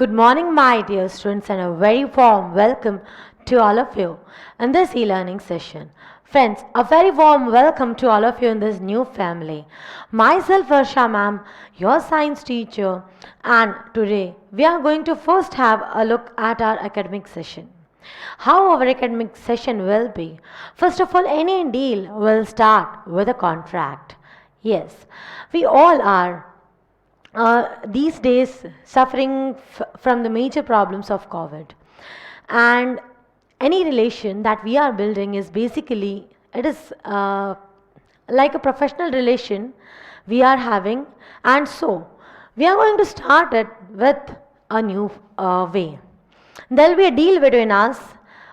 Good morning, my dear students, and a very warm welcome to all of you in this e-learning session. Friends, a very warm welcome to all of you in this new family. Myself, Varsha ma'am, your science teacher, and today we are going to first have a look at our academic session. How our academic session will be. First of all, any deal will start with a contract. Yes, we all are these days suffering from the major problems of COVID. And any relation that we are building is basically, it is like a professional relation we are having. And so, we are going to start it with a new way. There will be a deal between us,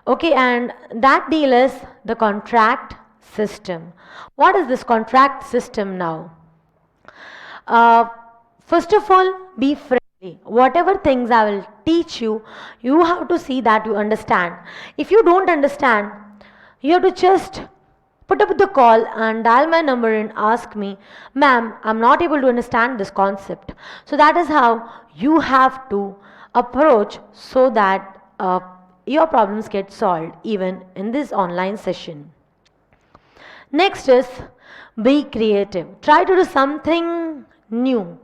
okay, and that deal is the contract system. What is this contract system now? Uh, First of all, be friendly. Whatever things I will teach you, you have to see that you understand. If you don't understand, you have to just put up the call and dial my number and ask me, ma'am, I'm not able to understand this concept. So that is how you have to approach so that your problems get solved even in this online session. Next is be creative. Try to do something new.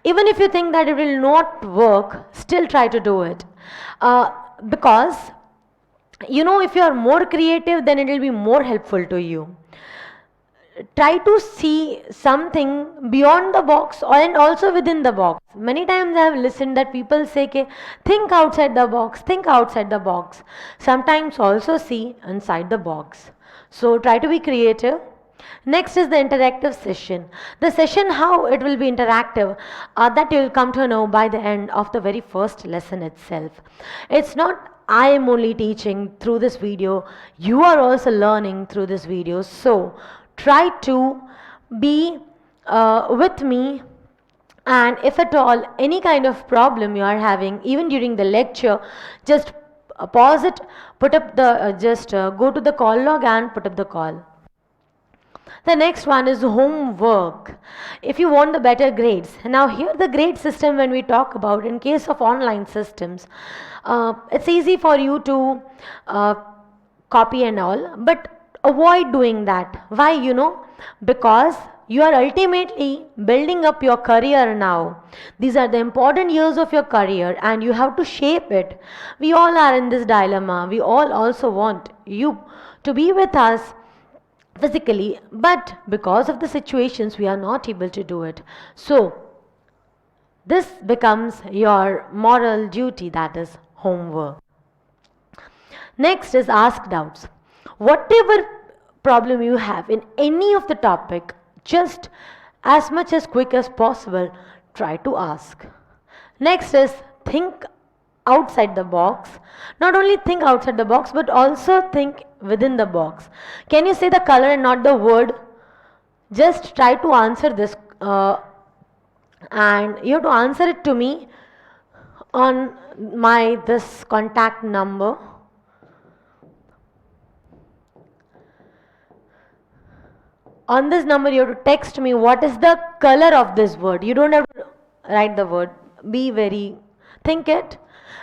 Even if you think that it will not work, still try to do it. Because if you are more creative, then it will be more helpful to you. Try to see something beyond the box and also within the box. Many times I have listened that people say, think outside the box, think outside the box. Sometimes also see inside the box. So try to be creative. Next is the interactive session. The session, how it will be interactive, that you will come to know by the end of the very first lesson itself. It's not I am only teaching through this video, you are also learning through this video. So try to be with me, and if at all any kind of problem you are having even during the lecture, just pause it, put up the just go to the call log and put up the call. The next one is homework. If you want the better grades. Now here the grade system, when we talk about in case of online systems, it's easy for you to copy and all, but avoid doing that. Why? Because you are ultimately building up your career now. These are the important years of your career and you have to shape it. We all are in this dilemma. We all also want you to be with us physically, but because of the situations we are not able to do it. So this becomes your moral duty, that is homework. Next is ask doubts. Whatever problem you have in any of the topic, just as much as quick as possible, try to ask. Next is think outside the box. Not only think outside the box, but also think within the box. Can you say the color and not the word? Just try to answer this, and you have to answer it to me on my this contact number. On this number you have to text me what is the color of this word. You don't have to write the word. Think it,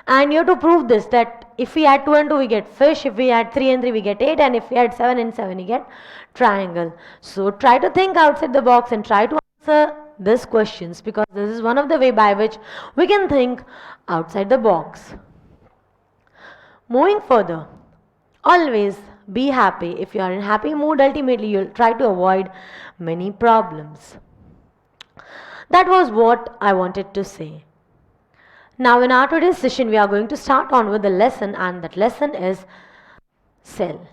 and you have to prove this, that if we add 2 and 2 we get fish, if we add 3 and 3 we get 8, and if we add 7 and 7 we get triangle. So try to think outside the box and try to answer these questions, because this is one of the way by which we can think outside the box. Moving further, always be happy. If you are in happy mood, ultimately you'll try to avoid many problems. That was what I wanted to say. Now in our today's session we are going to start on with the lesson, and that lesson is cell.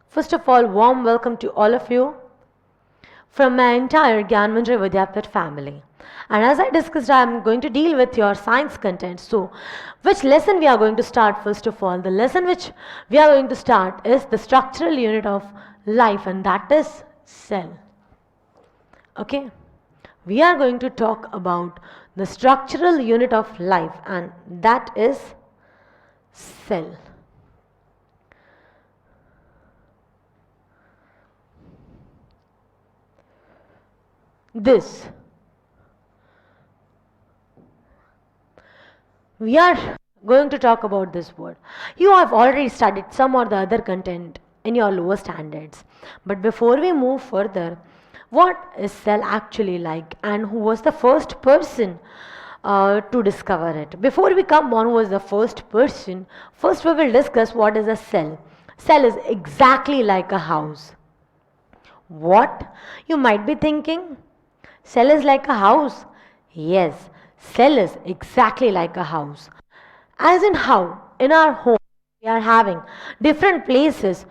First of all, warm welcome to all of you from my entire Gyan Manjari Vidyapat family. And as I discussed, I am going to deal with your science content. So which lesson we are going to start? First of all, the lesson which we are going to start is the structural unit of life, and that is cell. Okay, we are going to talk about the structural unit of life, and that is cell. This we are going to talk about this word. You have already studied some or the other content in your lower standards. But before we move further, what is cell actually like and who was the first person to discover it? Before we come on who was the first person, first we will discuss what is a cell. Cell is exactly like a house. What? You might be thinking, cell is like a house. Yes, cell is exactly like a house. As in how? In our home, we are having different places.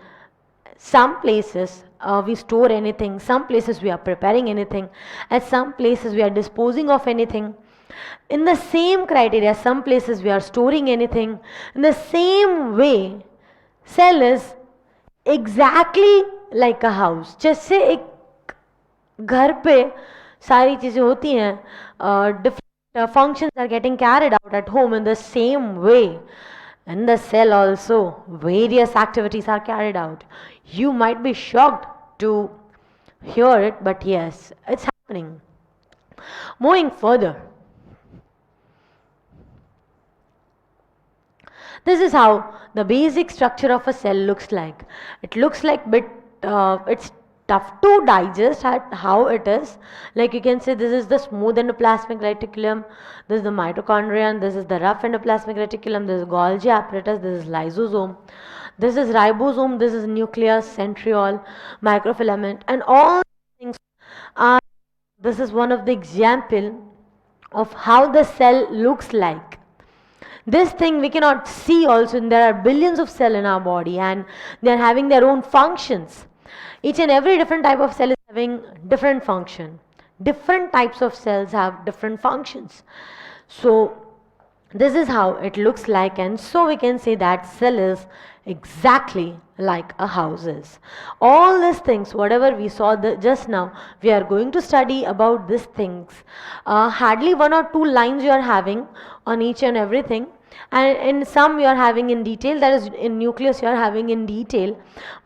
Some places we store anything, some places we are preparing anything, at some places we are disposing of anything. In the same criteria, some places we are storing anything. In the same way, cell is exactly like a house. जैसे एक घर पे सारी चीज़ें होती हैं, different functions are getting carried out at home. In the same way, in the cell also, various activities are carried out. You might be shocked to hear it, but yes, it's happening. Moving further, this is how the basic structure of a cell looks like. It looks like it's tough to digest at how it is. Like you can say this is the smooth endoplasmic reticulum, this is the mitochondria, and this is the rough endoplasmic reticulum, this is Golgi apparatus, this is lysosome, this is ribosome, this is nucleus, centriole, microfilament, and all things are, this is one of the example of how the cell looks like. This thing we cannot see also, and there are billions of cells in our body and they are having their own functions. Each and every different type of cell is having different function. Different types of cells have different functions. So this is how it looks like, and so we can say that cell is exactly like a house is. All these things, whatever we saw just now, we are going to study about these things. Hardly 1 or 2 lines you are having on each and everything, and in some you are having in detail, that is in nucleus you are having in detail,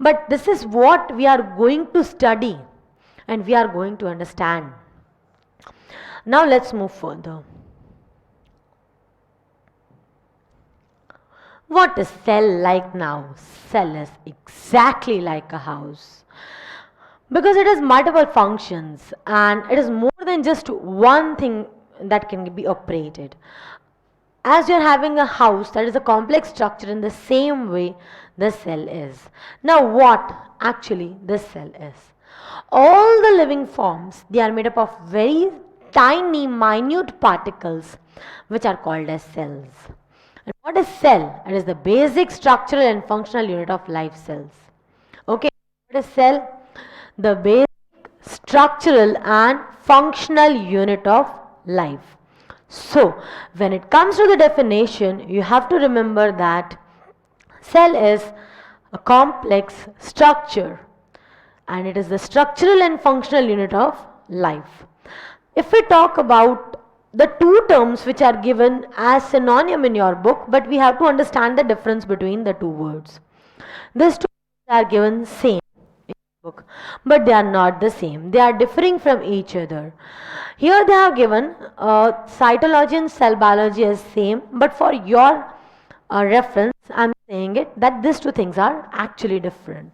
but this is what we are going to study and we are going to understand. Now let's move further. What is cell like now? Cell is exactly like a house, because it has multiple functions and it is more than just one thing that can be operated. As you are having a house, that is a complex structure, in the same way the cell is. Now what actually the cell is? All the living forms, they are made up of very tiny minute particles which are called as cells. And what is cell? It is the basic structural and functional unit of life cells. Okay, what is cell? The basic structural and functional unit of life. So when it comes to the definition, you have to remember that cell is a complex structure and it is the structural and functional unit of life. If we talk about the two terms which are given as synonym in your book, but we have to understand the difference between the two words. These two words are given same in your book, but they are not the same. They are differing from each other. Here they have given cytology and cell biology as same, but for your reference, I am saying it that these two things are actually different.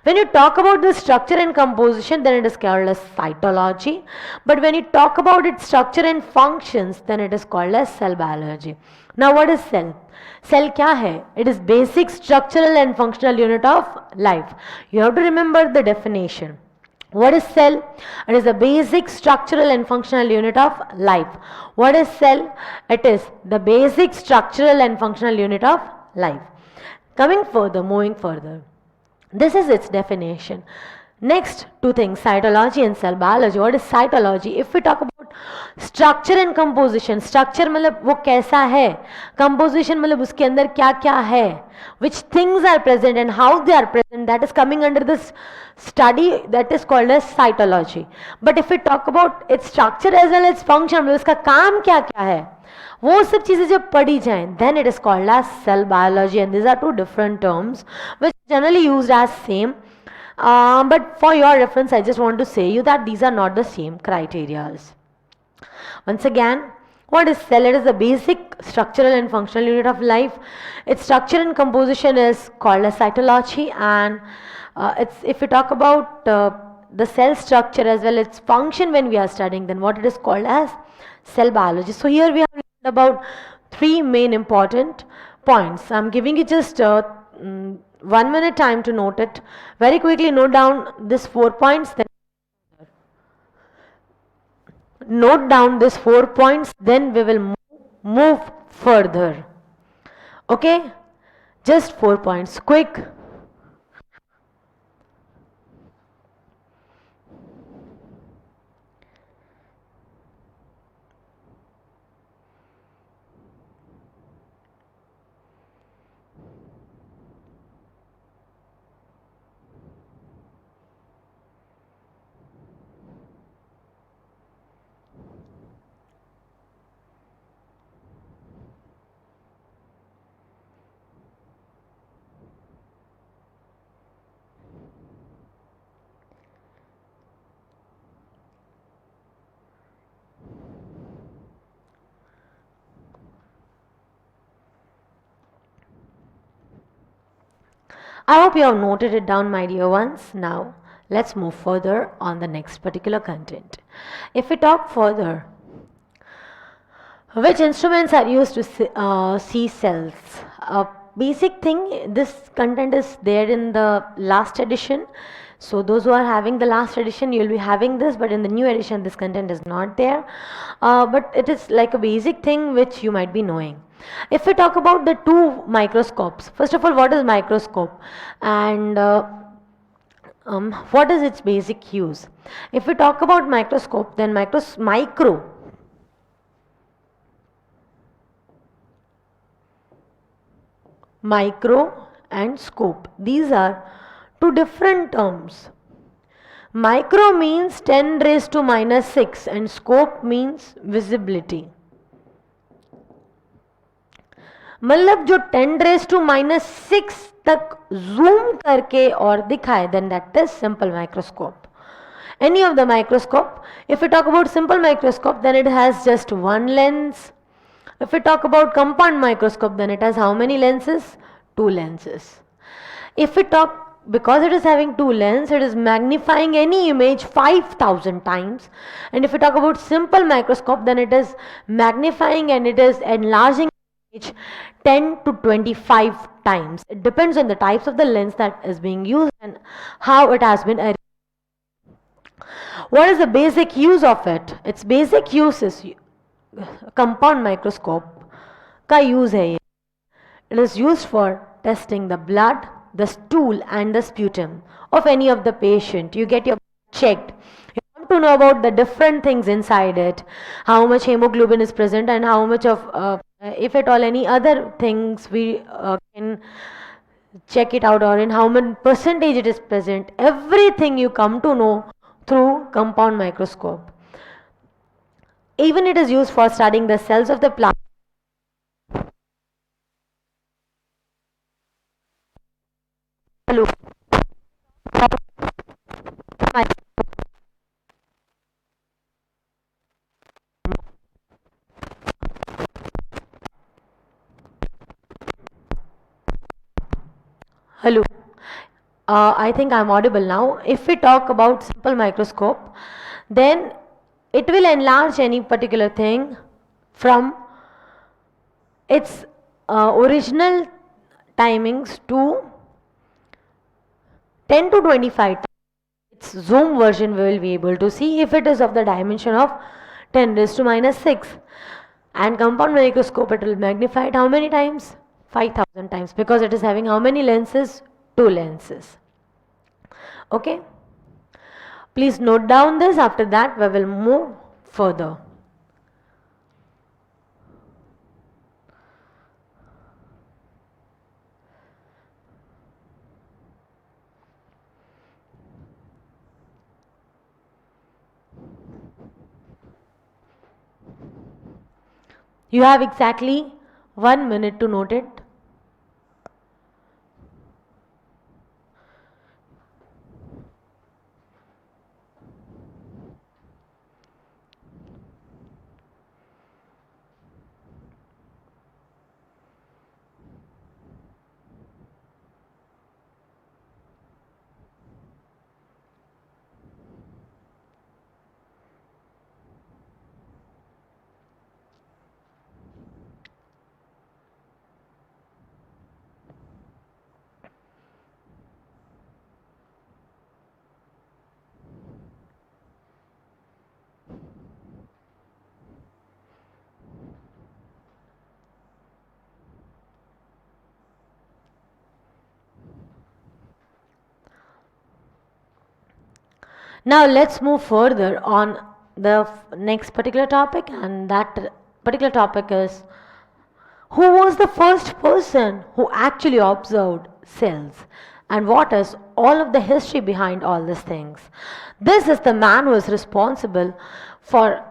When you talk about the structure and composition, then it is called as cytology, but when you talk about its structure and functions, then it is called as cell biology. Now what is cell? Cell kya hai? It is basic structural and functional unit of life. You have to remember the definition. What is cell? It is the basic structural and functional unit of life. What is cell? It is the basic structural and functional unit of life. Coming further, moving further. This is its definition. Next two things, cytology and cell biology. What is cytology? If we talk about structure and composition, structure मतलब वो कैसा है, composition मतलब उसके अंदर क्या क्या है, which things are present and how they are present, that is coming under this study that is called as cytology. But if we talk about its structure as well as function, मतलब उसका काम क्या क्या है, वो सब चीजें जब पढ़ी जाएं, then it is called as cell biology, and these are two different terms which generally used as same. But for your reference, I just want to say you that these are not the same criteria. Once again, What is cell? It is the basic structural and functional unit of life. Its structure and composition is called as cytology, and it's if we talk about the cell structure as well its function when we are studying, then what it is called as cell biology. So here we have learned about three main important points. I'm giving you just 1 minute time to note it. Very quickly note down these 4 points. Then note down these 4 points. Then we will move further. Okay, just 4 points. Quick. I hope you have noted it down, my dear ones. Now, let's move further on the next particular content. If we talk further, which instruments are used to see cells? Basic thing, this content is there in the last edition. So those who are having the last edition, you'll be having this, but in the new edition, this content is not there. But it is like a basic thing which you might be knowing. If we talk about the two microscopes, first of all, what is microscope and what is its basic use? If we talk about microscope, then micro and scope, these are two different terms. Micro means 10 raised to minus 6 and scope means visibility. मतलब जो 10 raised to minus 6 तक zoom करके और दिखाए, then that is simple microscope. Any of the microscope, if we talk about simple microscope, then it has just one lens. If we talk about compound microscope, then it has how many lenses? Two lenses. If we talk, because it is having two lenses, it is magnifying any image 5,000 times. And if we talk about simple microscope, then it is magnifying and it is enlarging image 10 to 25 times. It depends on the types of the lens that is being used and how it has been arranged. What is the basic use of it? Its basic use is compound microscope का use है ये. It is used for testing the blood, the stool and the sputum of any of the patient. You get your checked. You want to know about the different things inside it, how much hemoglobin is present and how much of, if at all any other things we can check it out, or in how many percentage it is present. Everything you come to know through compound microscope. Even it is used for studying the cells of the plant. Hello. Hello. I think I'm audible now. If we talk about simple microscope, then it will enlarge any particular thing from its original timings to 10 to 25 times. Its zoom version we will be able to see if it is of the dimension of 10 raised to minus 6. And compound microscope, it will magnify it how many times? 5,000 times, because it is having how many lenses? Two lenses. Okay, please note down this. After that we will move further. You have exactly 1 minute to note it. Now let's move further on the next particular topic, and that particular topic is who was the first person who actually observed cells, and what is all of the history behind all these things. This is the man who is responsible for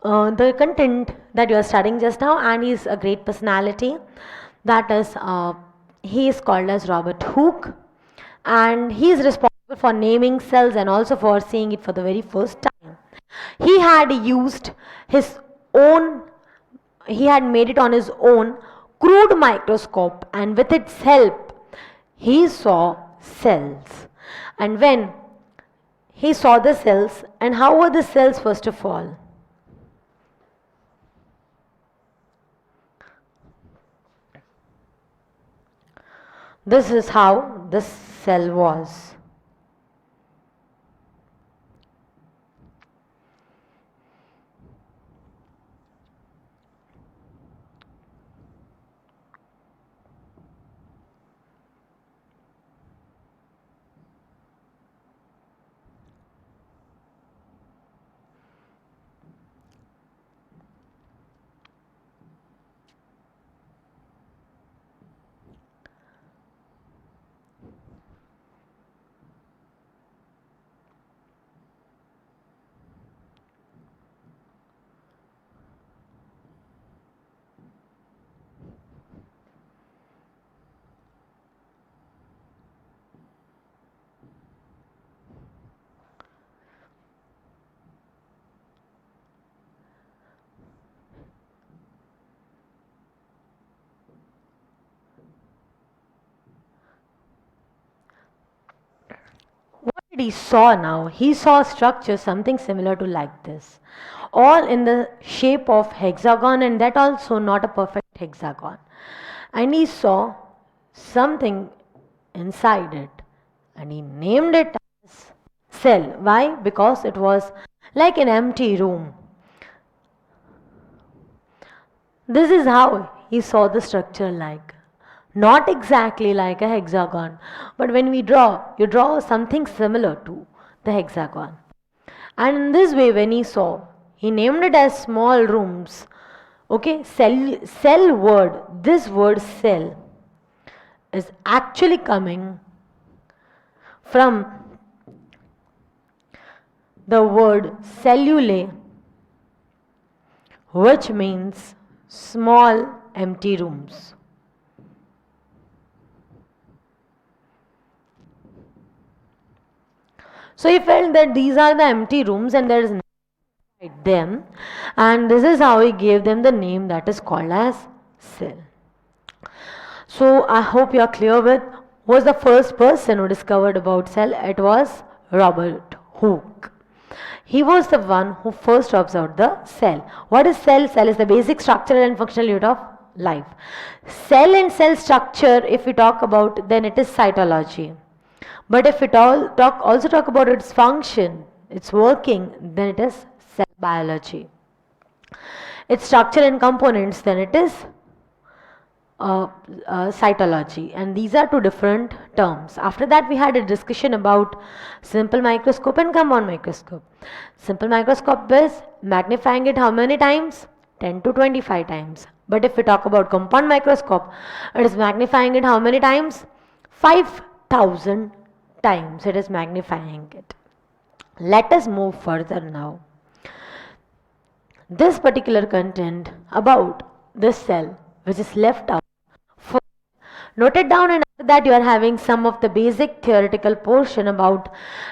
the content that you are studying just now, and he is a great personality. That is, he is called as Robert Hooke, and he is responsible for naming cells and also for seeing it for the very first time. He had used his own, he had made it on his own crude microscope, and with its help, he saw cells. And when he saw the cells, and how were the cells first of all? This is how the cell was. What did he saw now? He saw a structure something similar to like this, all in the shape of hexagon, and that also not a perfect hexagon. And he saw something inside it, and he named it as cell. Why? Because it was like an empty room. This is how he saw the structure like. Not exactly like a hexagon, but when we draw, you draw something similar to the hexagon. And in this way, when he saw, he named it as small rooms. Okay, cell word, this word cell is actually coming from the word cellulae, which means small empty rooms. So he felt that these are the empty rooms and there is nothing inside them, and this is how he gave them the name that is called as cell. So I hope you are clear with who was the first person who discovered about cell. It was Robert Hooke. He was the one who first observed the cell. What is cell? Cell is the basic structural and functional unit of life. Cell and cell structure, if we talk about, then it is cytology. But if we also talk about its function, its working, then it is cell biology. Its structure and components, then it is cytology, and these are two different terms. After that, we had a discussion about simple microscope and compound microscope. Simple microscope is magnifying it how many times? 10 to 25 times. But if we talk about compound microscope, it is magnifying it how many times? 5,000 times it is magnifying it. Let us move further now. This particular content about this cell which is left out, note it down, and after that you are having some of the basic theoretical portion about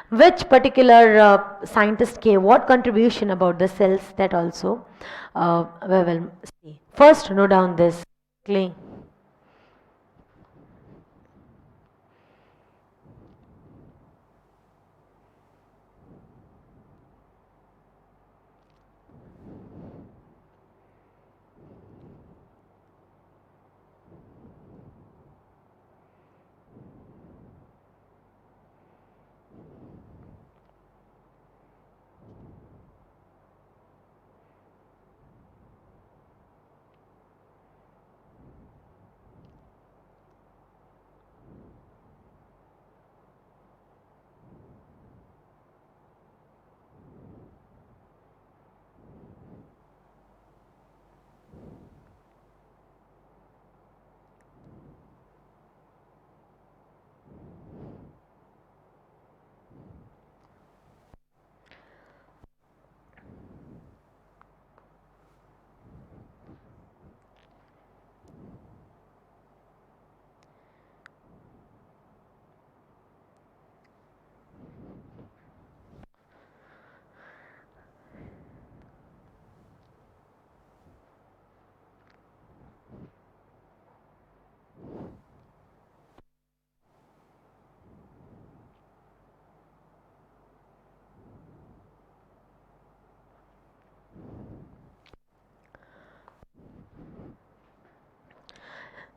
which particular scientist gave what contribution about the cells, that also we will see. First, note down this quickly.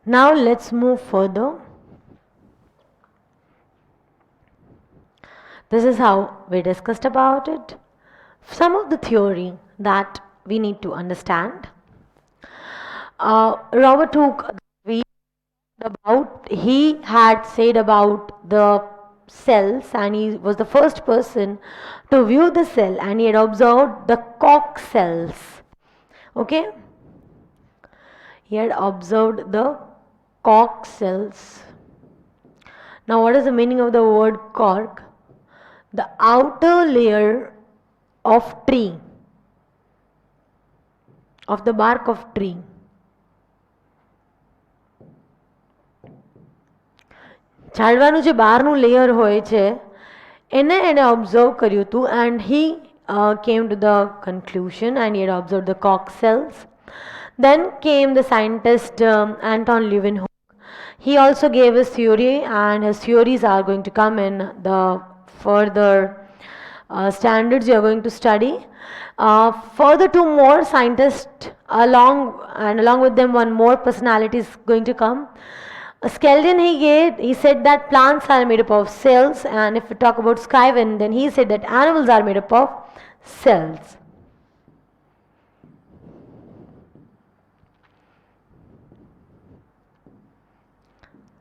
Now let's move further. This is how we discussed about it. Some of the theory that we need to understand. Robert Hooke, we about he had said about the cells, and he was the first person to view the cell, and he had observed the Koch cells. Okay, he had observed the Koch cells. Now, what is the meaning of the word cork? The outer layer of tree, of the bark of tree. છાલવાનું જે બહારનું layer હોય છે એને observe કર્યું હતું, and he came to the conclusion, and he had observed the Koch cells. Then came the scientist Anton Leeuwenhoek. He also gave his theory, and his theories are going to come in the further standards you are going to study. Further, two more scientists along with them one more personality is going to come. Skeldon, he said that plants are made up of cells, and if we talk about Scriven, then he said that animals are made up of cells.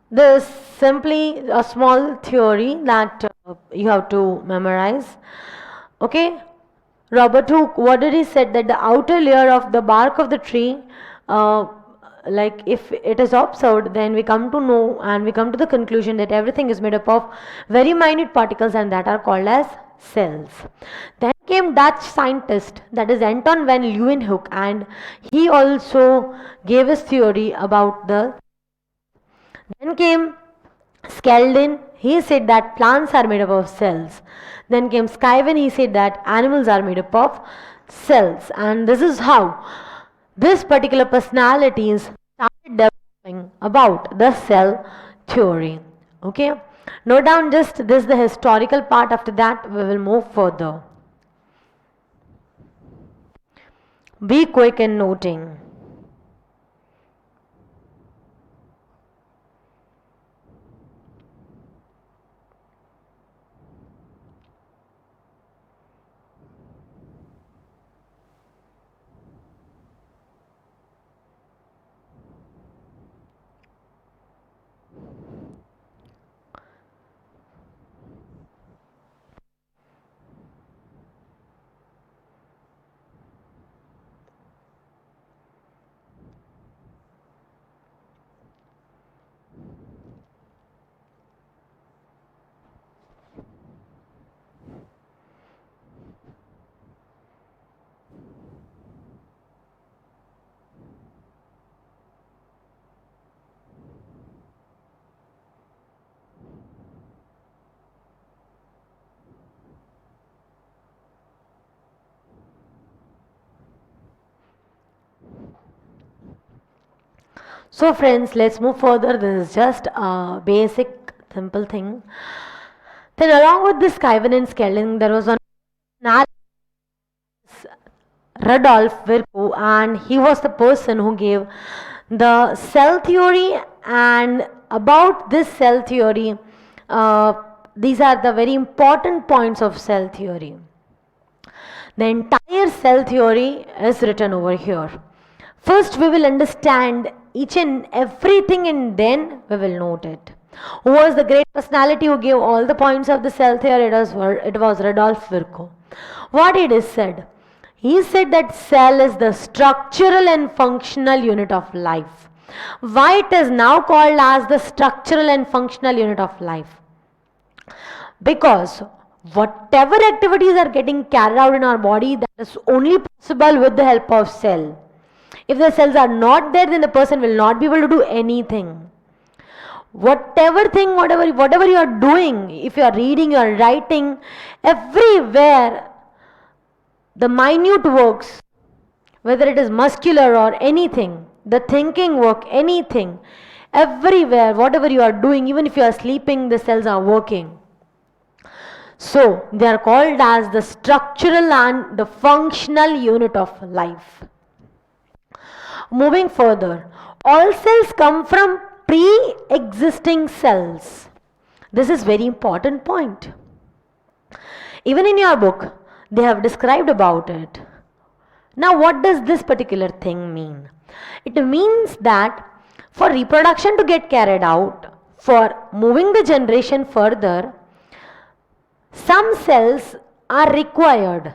This is simply a small theory that you have to memorize. Okay, Robert Hooke, what did he said? That the outer layer of the bark of the tree, like if it is observed, then we come to know and we come to the conclusion that everything is made up of very minute particles, and that are called as cells. Then came Dutch scientist, that is Anton van Leeuwenhoek, and he also gave his theory about the. Then came Skeldon, he said that plants are made up of cells. Then came Scriven, he said that animals are made up of cells, and this is how this particular personalities started developing about the cell theory. Okay, note down just this, the historical part. After that we will move further. Be quick in noting. So friends, let's move further. This is just a basic simple thing. Then along with this Scriven and Skeldon, there was one Rudolf Virchow, and he was the person who gave the cell theory. And about this cell theory, these are the very important points of cell theory. The entire cell theory is written over here. First we will understand each and everything, and then we will note it. Who was the great personality who gave all the points of the cell theory? It was Rudolf Virchow. What it is said? He said that cell is the structural and functional unit of life. Why it is now called as the structural and functional unit of life? Because whatever activities are getting carried out in our body, that is only possible with the help of cell. If the cells are not there, then the person will not be able to do anything. Whatever you are doing, if you are reading, you are writing, everywhere the minute works, whether it is muscular or anything, the thinking work, anything, everywhere, whatever you are doing, even if you are sleeping, the cells are working. So they are called as the structural and the functional unit of life. moving further, all cells come from pre-existing cells. This is very important point. Even in your book, they have described about it. Now, what does this particular thing mean? It means that for reproduction to get carried out, for moving the generation further, some cells are required.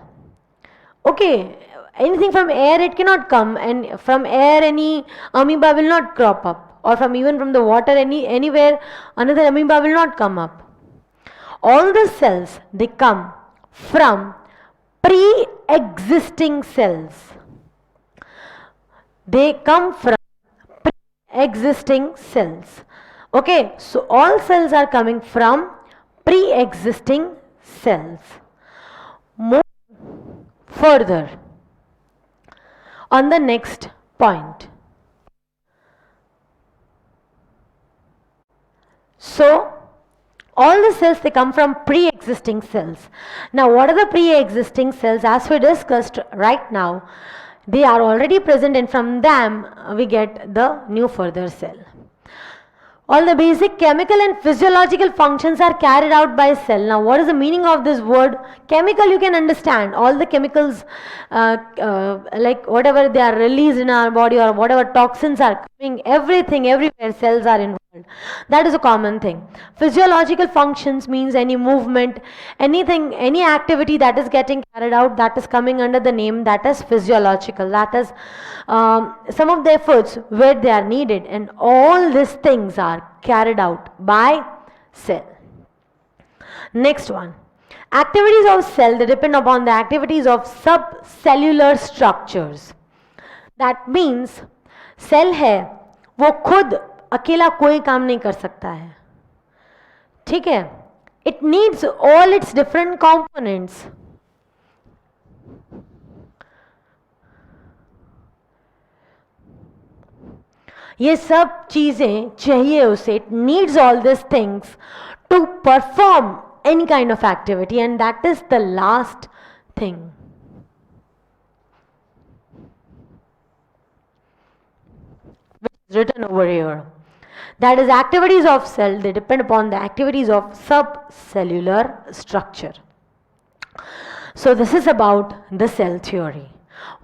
Okay, anything from air it cannot come, and from air any amoeba will not crop up, or from even from the water anywhere another amoeba will not come up. All the cells, they come from pre-existing cells. They come from pre-existing cells. Okay, so all cells are coming from pre-existing cells. Move further on the next point. So all the cells, they come from pre-existing cells. Now what are the pre-existing cells? As we discussed right now, they are already present, and from them we get the new further cell. All the basic chemical and physiological functions are carried out by cell. Now what is the meaning of this word? Chemical, you can understand. All the chemicals like whatever they are released in our body, or whatever toxins are coming, everything, everywhere cells are involved. That is a common thing. Physiological functions means any movement, anything, any activity that is getting carried out, that is coming under the name that is physiological. That is some of the efforts where they are needed, and all these things are carried out by cell. Next one. Activities of cell, they depend upon the activities of subcellular structures. That means cell है वो खुद अकेला कोई काम नहीं कर सकता है, ठीक है. It needs all its different components. ये सब चीजें चाहिए उसे. It needs all this things to perform any kind of activity, and that is the last thing. Which is written over here. That is activities of cell, they depend upon the activities of subcellular structure. So this is about the cell theory.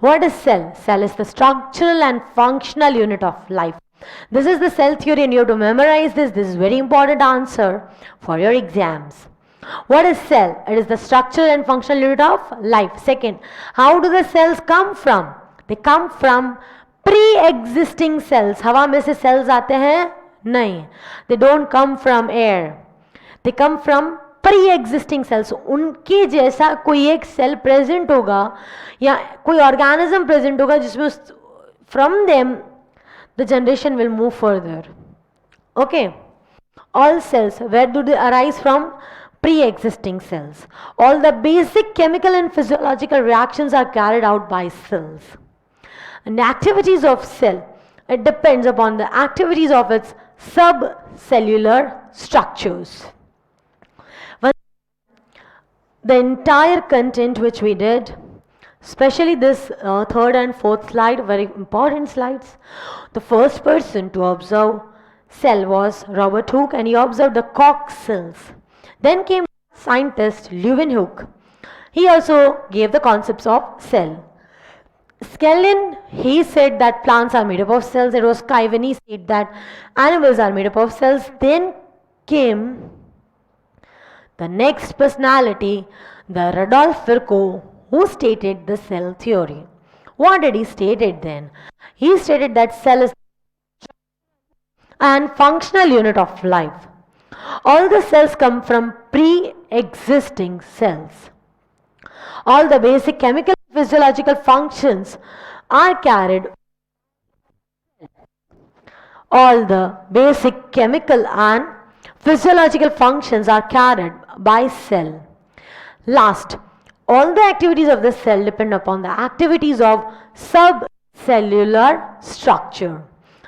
What is cell? Cell is the structural and functional unit of life. This is the cell theory, and you have to memorize this. This is very important answer for your exams. What is cell? It is the structural and functional unit of life. Second, how do the cells come from? They come from pre-existing cells. हवा में से cells आते हैं? नहीं. They don't come from air. They come from pre-existing cells. उनके जैसा कोई एक cell present होगा या कोई organism present होगा जिसमें from them the generation will move further. Okay. All cells, where do they arise from? Pre-existing cells. All the basic chemical and physiological reactions are carried out by cells. And the activities of cell, it depends upon the activities of its subcellular structures. The entire content which we did, especially this third and fourth slide, very important slides. The first person to observe cell was Robert Hooke, and he observed the Koch cells. Then came scientist Leeuwenhoek. He also gave the concepts of cell. Skellen, he said that plants are made up of cells. It was Kaiwen, he said that animals are made up of cells. Then came the next personality, the Rudolf Virchow, who stated the cell theory. What did he stated then? He stated that cell is and functional unit of life. All the cells come from pre-existing cells. All the basic chemical and physiological functions are carried. All the basic chemical and physiological functions are carried by cell. Last, all the activities of the cell depend upon the activities of subcellular structure.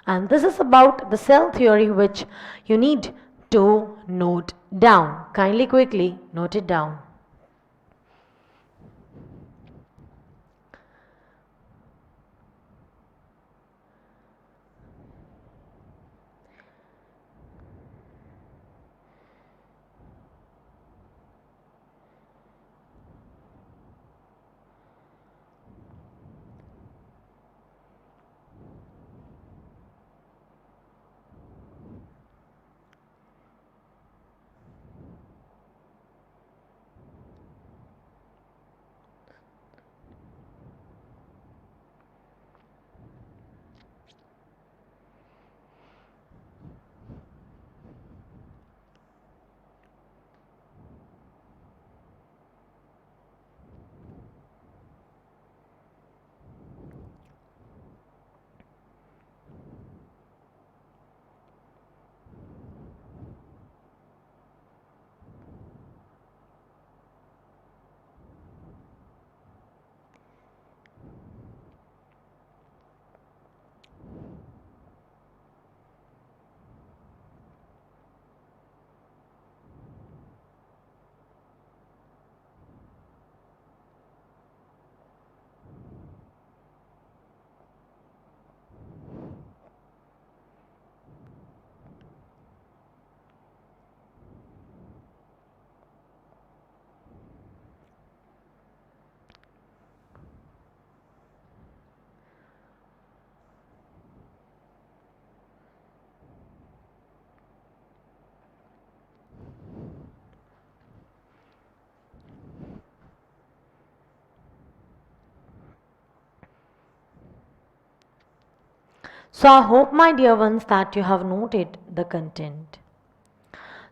And this is about the cell theory which you need to note down. Kindly quickly note it down. So I hope, my dear ones, that you have noted the content.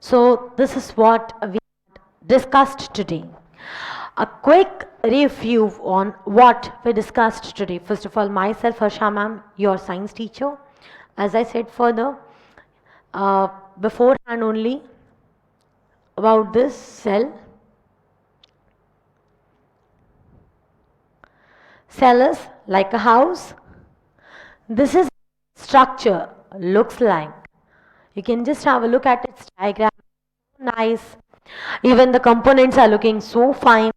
So this is what we discussed today. A quick review on what we discussed today. First of all, myself, Harsha ma'am, your science teacher. As I said further, uh, beforehand only about this cell. Cell is like a house. This is structure looks like. You can just have a look at its diagram. Nice. Even the components are looking so fine.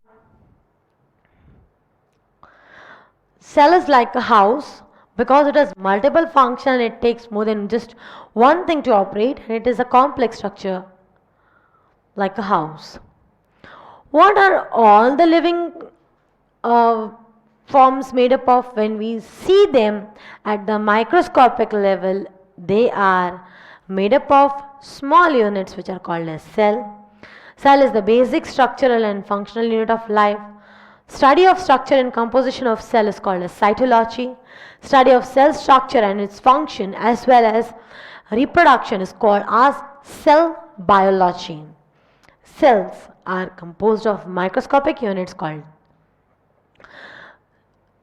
Cell is like a house because it has multiple functions. It takes more than just one thing to operate, and it is a complex structure like a house. What are all the living uh, forms made up of? When we see them at the microscopic level, they are made up of small units which are called as cell. Cell is the basic structural and functional unit of life. Study of structure and composition of cell is called as cytology. Study of cell structure and its function as well as reproduction is called as cell biology. Cells are composed of microscopic units called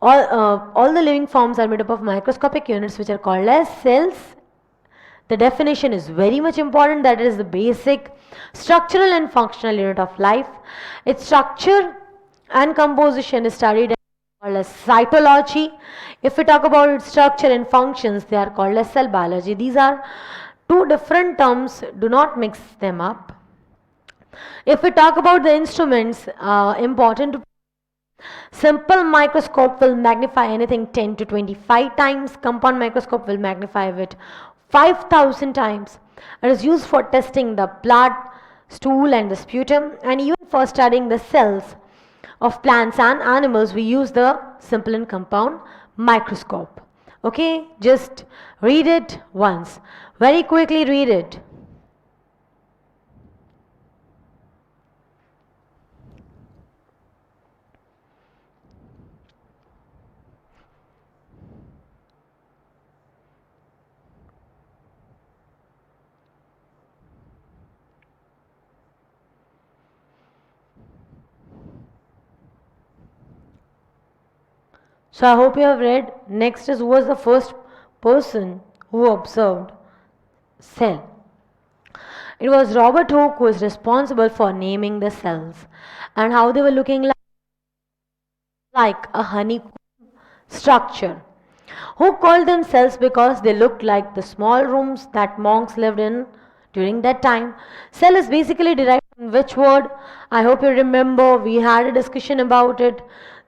all the living forms are made up of microscopic units which are called as cells. The definition is very much important, that is the basic structural and functional unit of life. Its structure and composition is studied as called as cytology. If we talk about its structure and functions, they are called as cell biology. These are two different terms, do not mix them up. If we talk about the instruments, important to simple microscope will magnify anything 10 to 25 times. Compound microscope will magnify it 5,000 times. It is used for testing the blood, stool and the sputum, and even for studying the cells of plants and animals we use the simple and compound microscope. Okay, just read it once. Very quickly read it. So I hope you have read. Next is, who was the first person who observed cell? It was Robert Hooke who was responsible for naming the cells and how they were looking like a honeycomb structure. Who called them cells because they looked like the small rooms that monks lived in during that time. Cell is basically derived from which word? I hope you remember, we had a discussion about it.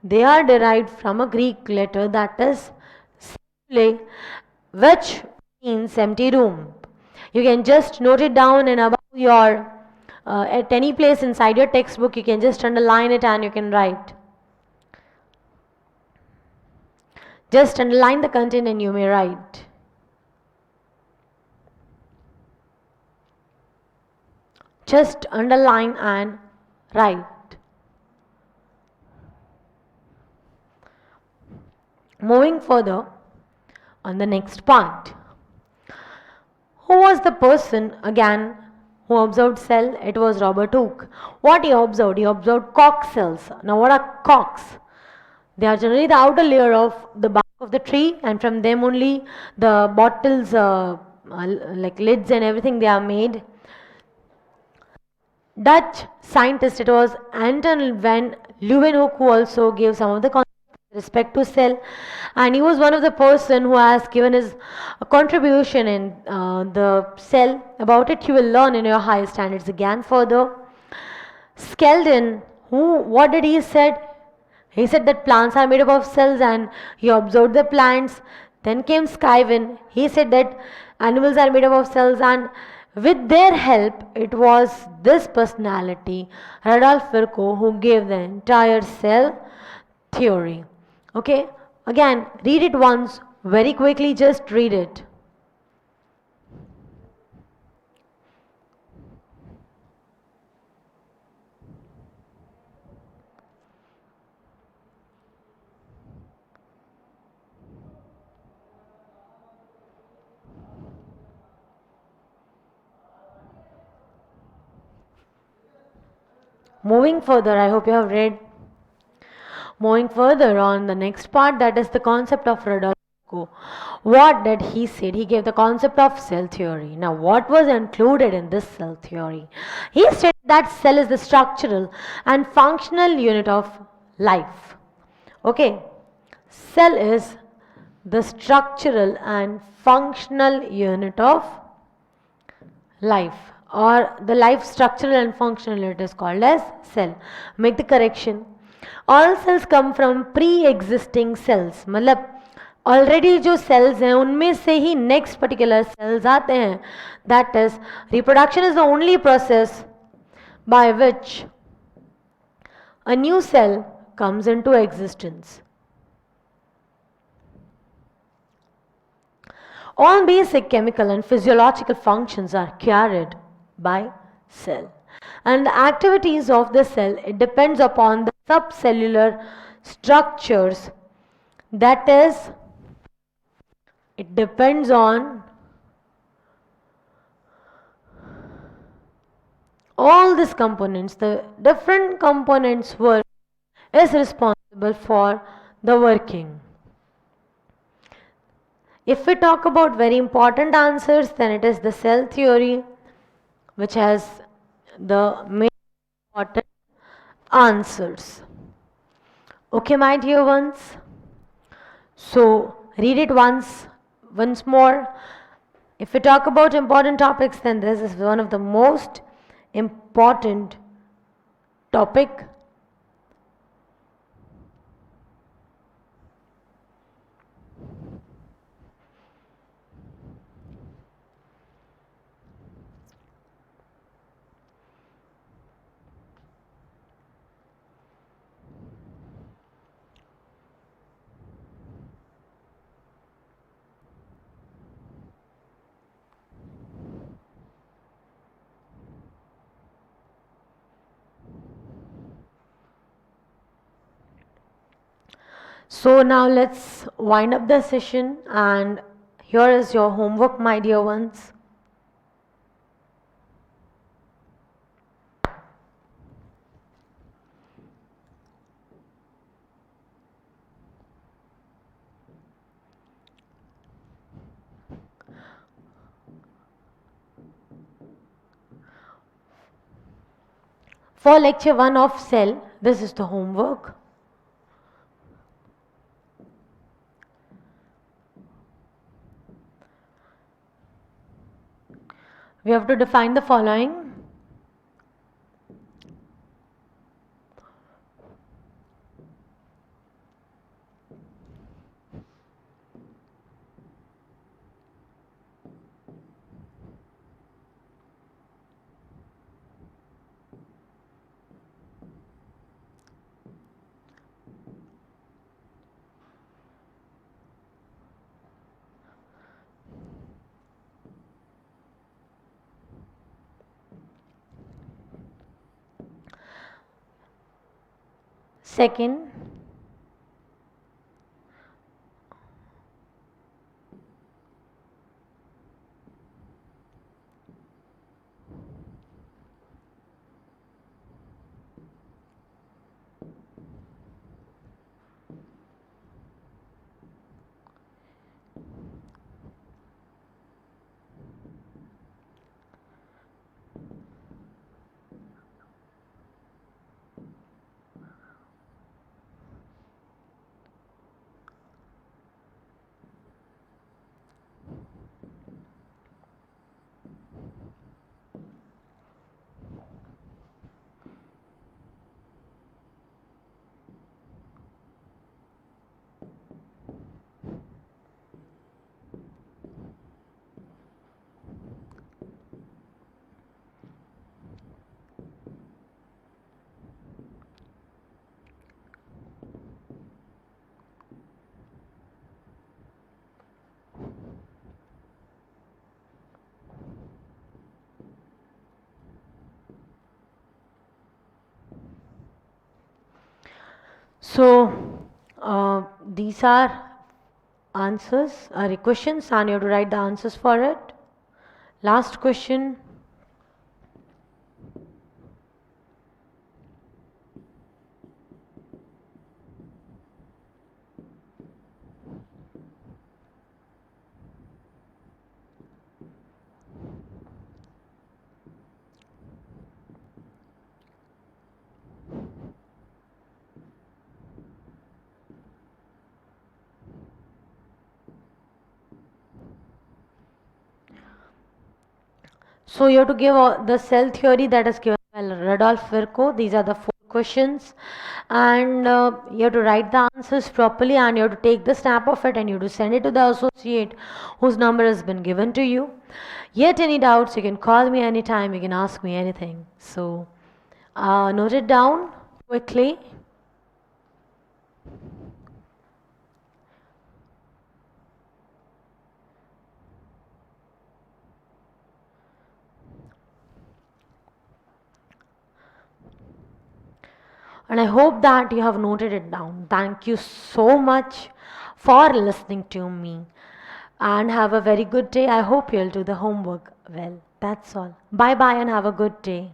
They are derived from a Greek letter that is cell, which means empty room. You can just note it down and above your at any place inside your textbook you can just underline it and you can write. Just underline the content and you may write. Just underline and write. Moving further on the next part. Who was the person again who observed cell? It was Robert Hooke. What he observed? He observed cork cells. Now what are corks? They are generally the outer layer of the bark of the tree, and from them only the bottles like lids and everything they are made. Dutch scientist, it was Anton van Leeuwenhoek, who also gave some of the concepts with respect to cell, and he was one of the person who has given his contribution in the cell. About it you will learn in your higher standards again further. Skeldon, what did he said? He said that plants are made up of cells and he observed the plants. Then came Skyvin. He said that animals are made up of cells, and with their help, it was this personality, Rudolf Virchow, who gave the entire cell theory. Okay, again, read it once very quickly, just read it. Moving further, I hope you have read. Moving further on the next part, that is the concept of Rodolfo. What did he say? He gave the concept of cell theory. Now, what was included in this cell theory? He stated that cell is the structural and functional unit of life. Okay, cell is the structural and functional unit of life, or the life structural and functional unit is called as cell. Make the correction. All cells come from pre-existing cells. मतलब already जो cells हैं उनमें से ही next particular cells आते हैं. That is reproduction is the only process by which a new cell comes into existence. All basic chemical and physiological functions are carried by cell, and the activities of the cell, it depends upon the subcellular structures. That is, it depends on all these components. The different components work is responsible for the working. If we talk about very important answers, then it is the cell theory which has the main important answers. Okay, my dear ones. So read it once more. If we talk about important topics, then this is one of the most important topic. So now let's wind up the session, and here is your homework, my dear ones. For lecture 1 of cell, this is the homework. We have to define the following. Second, these are answers, questions, and you have to write the answers for it. Last question. So you have to give the cell theory that is given by Rudolf Virchow. These are the four questions, and you have to write the answers properly, and you have to take the snap of it, and you have to send it to the associate whose number has been given to you. Yet any doubts, you can call me anytime. You can ask me anything. So note it down quickly. And I hope that you have noted it down. Thank you so much for listening to me. And have a very good day. I hope you'll do the homework well. That's all. Bye bye and have a good day.